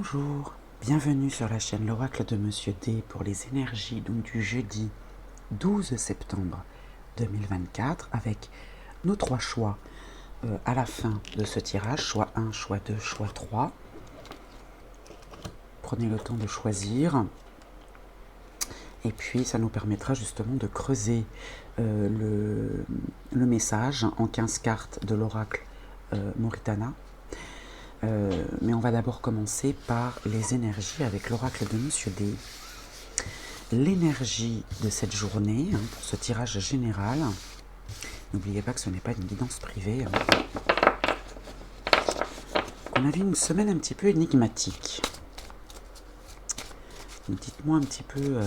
Bonjour, bienvenue sur la chaîne L'Oracle de Monsieur D pour les énergies donc du jeudi 12 septembre 2024 avec nos trois choix à la fin de ce tirage, choix 1, choix 2, choix 3. Prenez le temps de choisir et puis ça nous permettra justement de creuser le message en 15 cartes de l'Oracle Mauritana. Mais on va d'abord commencer par les énergies avec l'oracle de Monsieur D. L'énergie de cette journée, pour ce tirage général, n'oubliez pas que ce n'est pas une guidance privée. On a vu une semaine un petit peu énigmatique. Dites-moi un petit peu...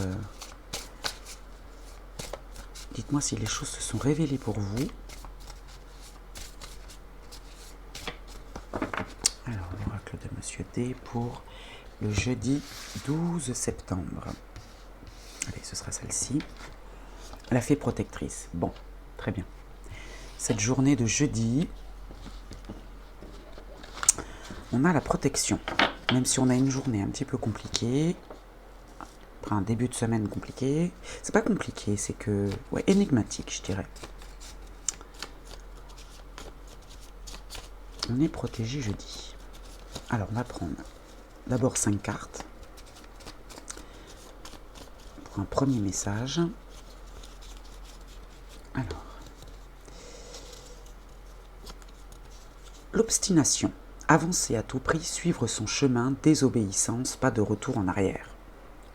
dites-moi si les choses se sont révélées pour vous. Alors, l'oracle de Monsieur D pour le jeudi 12 septembre. Allez, ce sera celle-ci. La fée protectrice. Bon, très bien. Cette journée de jeudi, on a la protection. Même si on a une journée un petit peu compliquée, après un début de semaine compliqué, c'est pas compliqué, c'est que... ouais, énigmatique, je dirais. On est protégé jeudi. Alors, on va prendre d'abord 5 cartes pour un premier message. Alors, l'obstination. Avancer à tout prix, suivre son chemin, désobéissance, pas de retour en arrière.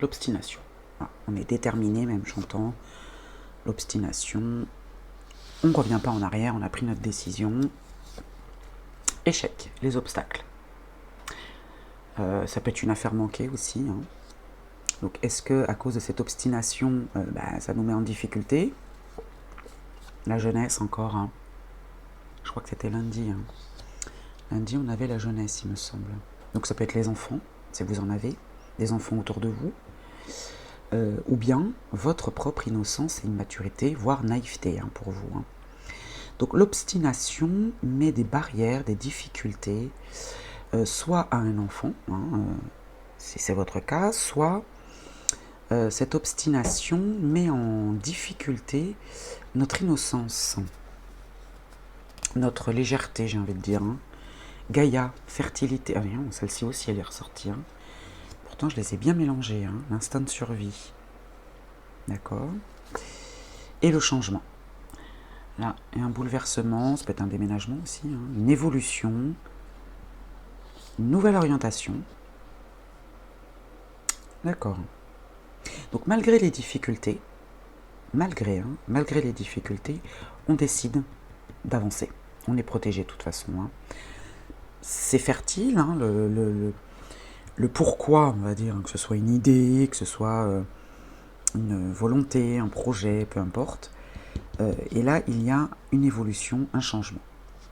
L'obstination. Voilà, on est déterminé, même j'entends. L'obstination. On ne revient pas en arrière, on a pris notre décision. Échec, les obstacles. Ça peut être une affaire manquée aussi. Donc, est-ce que à cause de cette obstination, ça nous met en difficulté? La jeunesse encore. Je crois que c'était lundi. Lundi, on avait la jeunesse, il me semble. Donc, ça peut être les enfants, si vous en avez, des enfants autour de vous, ou bien votre propre innocence et immaturité, voire naïveté pour vous. Donc, l'obstination met des barrières, des difficultés, soit à un enfant, si c'est votre cas, soit cette obstination met en difficulté notre innocence, notre légèreté, j'ai envie de dire. Gaïa, fertilité, ah non, celle-ci aussi elle est ressortie. Pourtant je les ai bien mélangées, l'instinct de survie. D'accord. Et le changement. Là, et un bouleversement, ça peut être un déménagement aussi, une évolution, une nouvelle orientation. D'accord. Donc malgré les difficultés, malgré les difficultés, on décide d'avancer. On est protégé de toute façon. C'est fertile, le pourquoi, on va dire, que ce soit une idée, que ce soit une volonté, un projet, peu importe. Et là, il y a une évolution, un changement.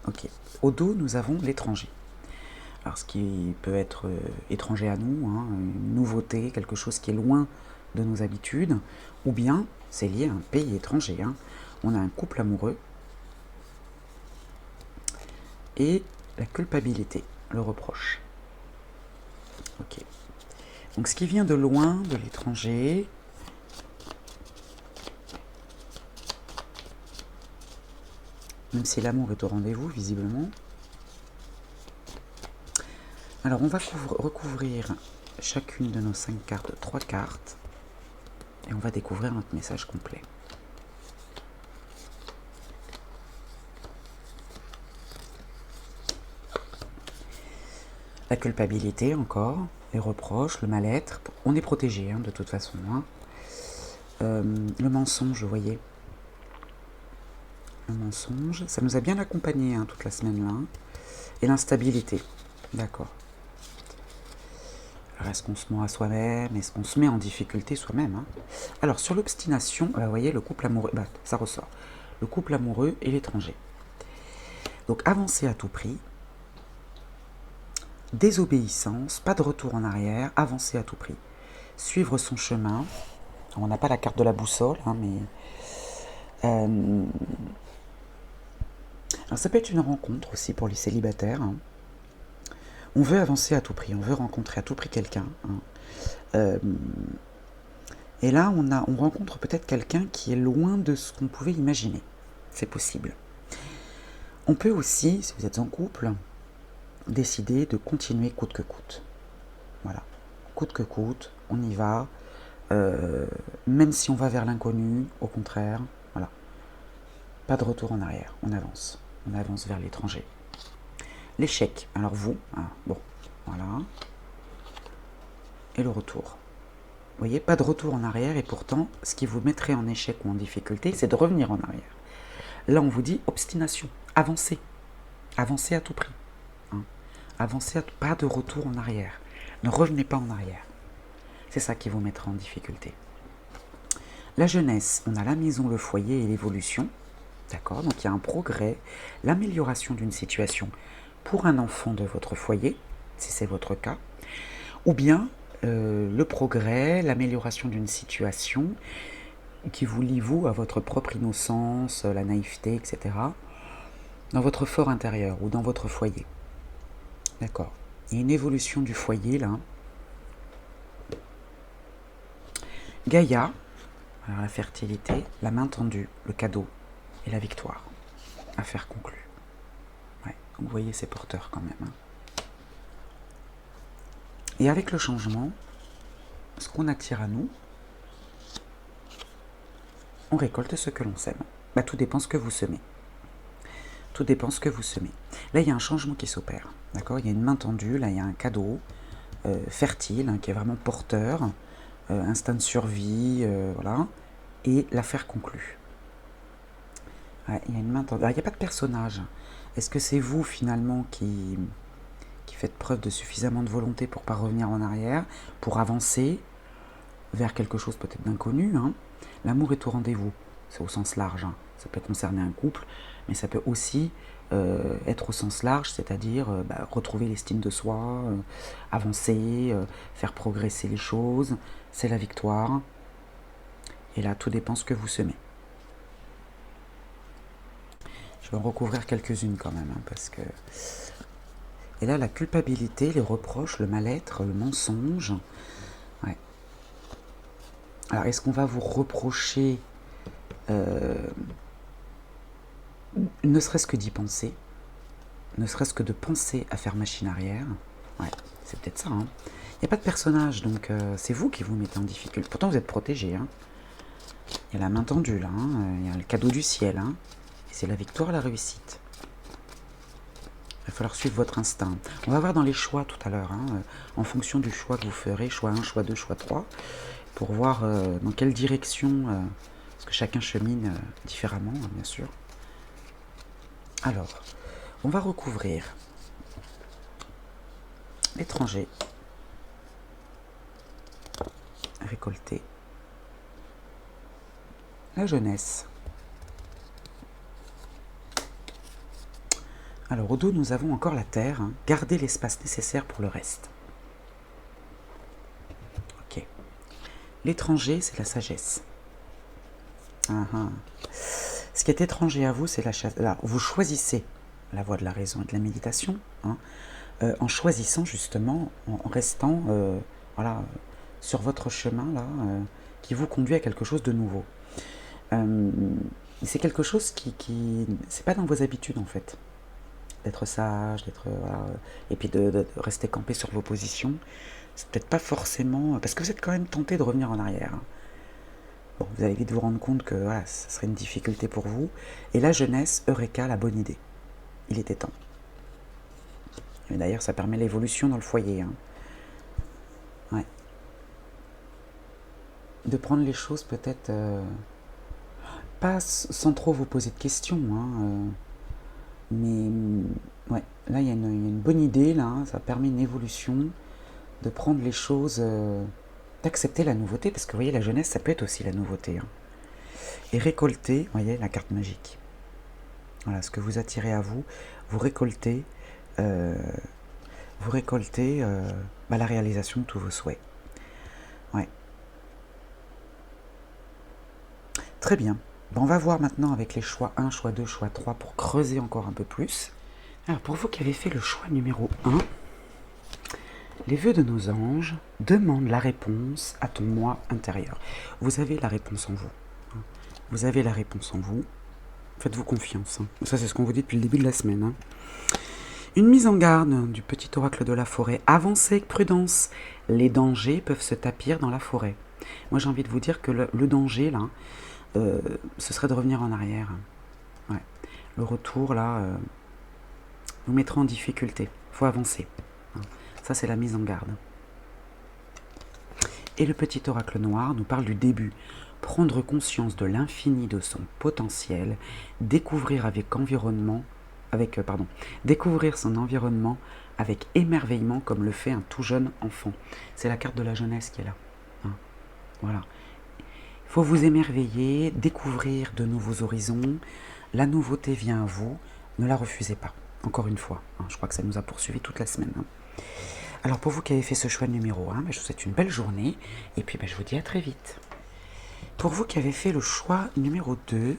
Ok. Au dos, nous avons l'étranger. Alors, ce qui peut être étranger à nous, une nouveauté, quelque chose qui est loin de nos habitudes, ou bien c'est lié à un pays étranger. On a un couple amoureux et la culpabilité, le reproche. Ok. Donc, ce qui vient de loin, de l'étranger, même si l'amour est au rendez-vous, visiblement. Alors, on va recouvrir chacune de nos 5 cartes de 3 cartes et on va découvrir notre message complet. La culpabilité, encore, les reproches, le mal-être. On est protégé, de toute façon. Le mensonge, vous voyez. Le mensonge, ça nous a bien accompagnés toute la semaine là. Et l'instabilité, d'accord. Alors, est-ce qu'on se ment à soi-même? Est-ce qu'on se met en difficulté soi-même? Alors, sur l'obstination, vous voyez, le couple amoureux, ça ressort. Le couple amoureux et l'étranger. Donc, avancer à tout prix. Désobéissance, pas de retour en arrière, avancer à tout prix. Suivre son chemin. Alors, on n'a pas la carte de la boussole, mais... alors, ça peut être une rencontre aussi pour les célibataires. On veut avancer à tout prix, on veut rencontrer à tout prix quelqu'un. Hein. Et là, on rencontre peut-être quelqu'un qui est loin de ce qu'on pouvait imaginer. C'est possible. On peut aussi, si vous êtes en couple, décider de continuer coûte que coûte. Voilà. Coûte que coûte, on y va. Même si on va vers l'inconnu, au contraire, voilà. Pas de retour en arrière, on avance. On avance vers l'étranger. L'échec, alors vous, bon, voilà. Et le retour. Vous voyez, pas de retour en arrière, et pourtant, ce qui vous mettrait en échec ou en difficulté, c'est de revenir en arrière. Là, on vous dit obstination, avancez. Avancez à tout prix. Hein. Avancez, pas de retour en arrière. Ne revenez pas en arrière. C'est ça qui vous mettra en difficulté. La jeunesse, on a la maison, le foyer et l'évolution. D'accord, donc il y a un progrès, l'amélioration d'une situation pour un enfant de votre foyer, si c'est votre cas, ou bien le progrès, l'amélioration d'une situation qui vous lie, vous, à votre propre innocence, la naïveté, etc., dans votre fort intérieur ou dans votre foyer. D'accord. Il y a une évolution du foyer, là. Gaïa, alors la fertilité, la main tendue, le cadeau et la victoire. Affaire conclue. Ouais, donc vous voyez, c'est porteur quand même. Hein. Et avec le changement, ce qu'on attire à nous, on récolte ce que l'on sème. Bah, tout dépend ce que vous semez. Tout dépend ce que vous semez. Là, il y a un changement qui s'opère. D'accord ? Il y a une main tendue, là, il y a un cadeau fertile, hein, qui est vraiment porteur, instinct de survie, voilà, et l'affaire conclue. Ouais, il y a une main tendue. Alors, il n'y a pas de personnage. Est-ce que c'est vous, finalement, qui faites preuve de suffisamment de volonté pour ne pas revenir en arrière, pour avancer vers quelque chose peut-être d'inconnu, hein. L'amour est au rendez-vous, c'est au sens large. Hein. Ça peut concerner un couple, mais ça peut aussi être au sens large, c'est-à-dire retrouver l'estime de soi, avancer, faire progresser les choses, c'est la victoire. Et là, tout dépend ce que vous semez. Je vais en recouvrir quelques-unes quand même, hein, parce que... Et là, la culpabilité, les reproches, le mal-être, le mensonge. Ouais. Alors, est-ce qu'on va vous reprocher, ne serait-ce que d'y penser, ne serait-ce que de penser à faire machine arrière? Ouais, c'est peut-être ça. Hein. Il n'y a pas de personnage, donc c'est vous qui vous mettez en difficulté. Pourtant, vous êtes protégé. Hein. Il y a la main tendue, là. Hein. Il y a le cadeau du ciel. Hein. Et c'est la victoire, la réussite. Il va falloir suivre votre instinct. On va voir dans les choix tout à l'heure, hein, en fonction du choix que vous ferez, choix 1, choix 2, choix 3, pour voir dans quelle direction, parce que chacun chemine différemment, hein, bien sûr. Alors, on va recouvrir l'étranger, récolter, la jeunesse. Alors, au dos, nous avons encore la terre. Hein. Gardez l'espace nécessaire pour le reste. Ok. L'étranger, c'est la sagesse. Ce qui est étranger à vous, c'est la sagesse. Là, vous choisissez la voie de la raison et de la méditation, hein, en choisissant justement, en restant voilà, sur votre chemin là, qui vous conduit à quelque chose de nouveau. C'est quelque chose qui c'est pas dans vos habitudes en fait. D'être sage, et puis de rester campé sur vos positions, c'est peut-être pas forcément... Parce que vous êtes quand même tenté de revenir en arrière. Hein. Bon, vous allez vite vous rendre compte que voilà, ça serait une difficulté pour vous. Et la jeunesse, Eureka, la bonne idée. Il était temps. Et d'ailleurs, ça permet l'évolution dans le foyer. Hein. Ouais. De prendre les choses peut-être... pas sans trop vous poser de questions, hein, mais ouais, là il y a une bonne idée, là, hein, ça permet une évolution, de prendre les choses, d'accepter la nouveauté, parce que vous voyez, la jeunesse, ça peut être aussi la nouveauté. Hein. Et récolter, vous voyez, la carte magique. Voilà, ce que vous attirez à vous, vous récoltez la réalisation de tous vos souhaits. Ouais. Très bien. Bon, on va voir maintenant avec les choix 1, choix 2, choix 3 pour creuser encore un peu plus. Alors, pour vous qui avez fait le choix numéro 1, Les vœux de nos anges demandent la réponse à ton moi intérieur. Vous avez la réponse en vous. Vous avez la réponse en vous. Faites-vous confiance. Ça, c'est ce qu'on vous dit depuis le début de la semaine. Une mise en garde du petit oracle de la forêt. Avancez avec prudence. Les dangers peuvent se tapir dans la forêt. Moi, j'ai envie de vous dire que le danger, là, ce serait de revenir en arrière. Ouais. Le retour, là, vous mettra en difficulté. Il faut avancer. Ça, c'est la mise en garde. Et le petit oracle noir nous parle du début. Prendre conscience de l'infini de son potentiel, découvrir découvrir son environnement avec émerveillement comme le fait un tout jeune enfant. C'est la carte de la jeunesse qui est là. Voilà. Il faut vous émerveiller, découvrir de nouveaux horizons. La nouveauté vient à vous. Ne la refusez pas. Encore une fois. Je crois que ça nous a poursuivi toute la semaine. Alors pour vous qui avez fait ce choix numéro 1, je vous souhaite une belle journée. Et puis je vous dis à très vite. Pour vous qui avez fait le choix numéro 2,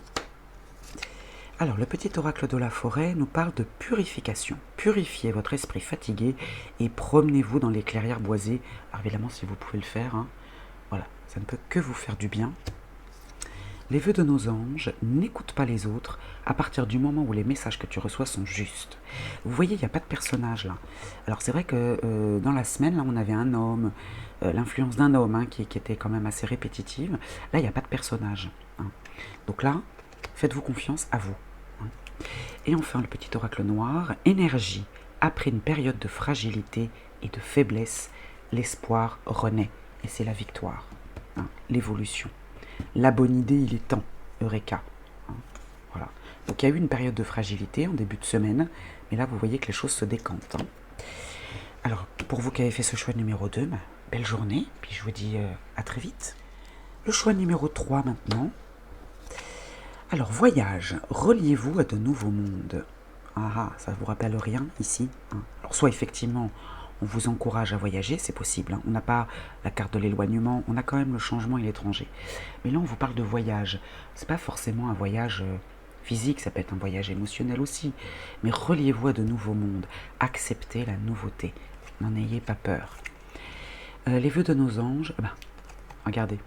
alors le petit oracle de la forêt nous parle de purification. Purifiez votre esprit fatigué et promenez-vous dans les clairières boisées. Alors évidemment, si vous pouvez le faire, voilà, ça ne peut que vous faire du bien. Les vœux de nos anges n'écoutent pas les autres à partir du moment où les messages que tu reçois sont justes. Vous voyez, il n'y a pas de personnage là. Alors c'est vrai que dans la semaine, là, on avait un homme, l'influence d'un homme qui était quand même assez répétitive. Là, il n'y a pas de personnage. Donc là, faites-vous confiance à vous. Et enfin, le petit oracle noir, énergie. Après une période de fragilité et de faiblesse, l'espoir renaît. Et c'est la victoire, l'évolution. La bonne idée, il est temps. Eureka. Voilà. Donc il y a eu une période de fragilité en début de semaine, mais là vous voyez que les choses se décantent. Alors pour vous qui avez fait ce choix numéro 2, belle journée, puis je vous dis à très vite. Le choix numéro 3 maintenant. Alors voyage, reliez-vous à de nouveaux mondes. Ça ne vous rappelle rien ici. Alors soit effectivement on vous encourage à voyager, c'est possible. On n'a pas la carte de l'éloignement, on a quand même le changement et l'étranger. Mais là, on vous parle de voyage. C'est pas forcément un voyage physique, ça peut être un voyage émotionnel aussi. Mais reliez-vous à de nouveaux mondes. Acceptez la nouveauté. N'en ayez pas peur. Les vœux de nos anges, regardez.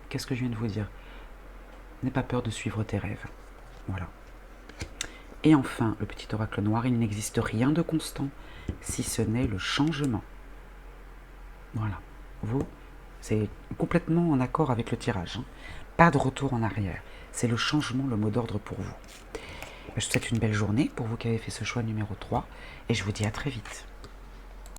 Qu'est-ce que je viens de vous dire? N'aie pas peur de suivre tes rêves. Voilà. Et enfin, le petit oracle noir, il n'existe rien de constant, si ce n'est le changement. Voilà. Vous, c'est complètement en accord avec le tirage. Pas de retour en arrière. C'est le changement, le mot d'ordre pour vous. Je vous souhaite une belle journée pour vous qui avez fait ce choix numéro 3 et je vous dis à très vite.